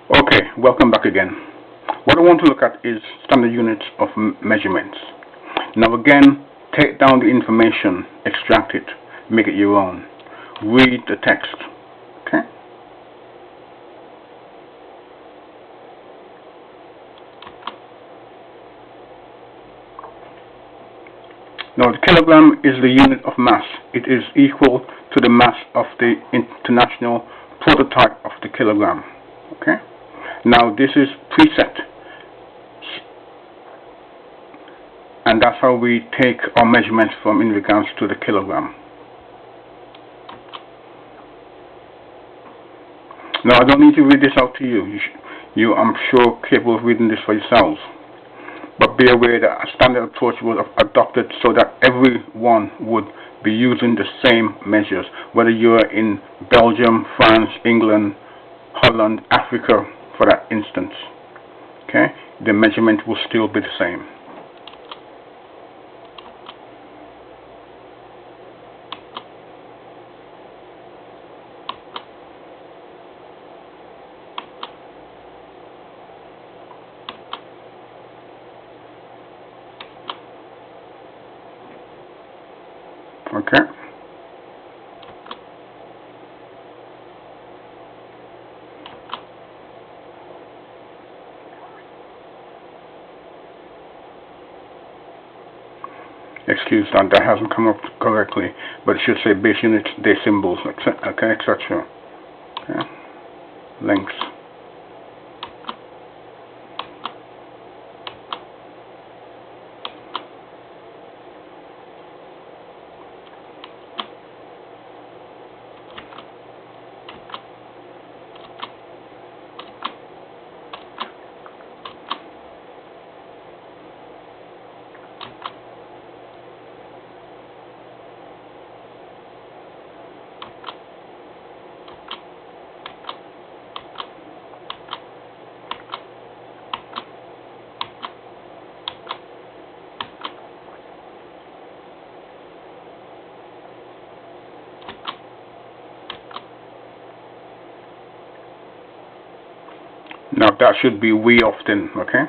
Okay, welcome back again. What I want to look at is standard units of measurements. Now again, take down the information, extract it, make it your own. Read the text. Okay? Now the kilogram is the unit of mass. It is equal to the mass of the international prototype of the kilogram. Okay? Now this is preset, and that's how we take our measurements from in regards to the kilogram. Now I don't need to read this out to you. You I'm sure capable of reading this for yourselves. But be aware that a standard approach was adopted so that everyone would be using the same measures, whether you're in Belgium, France, England, Holland, Africa, for that instance. Okay, the measurement will still be the same. Okay. Excuse that hasn't come up correctly, but it should say base units, day symbols, okay, etc. Okay. Links. Now that should be we often, okay?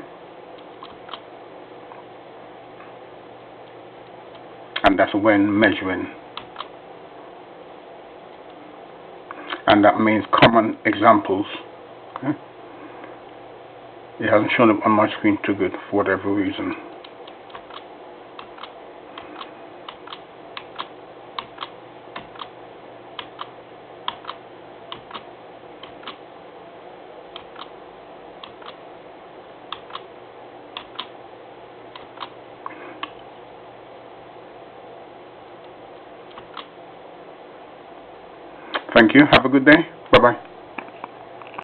And that's when measuring. And that means common examples. Okay? It hasn't shown up on my screen too good for whatever reason. Thank you. Have a good day. Bye-bye.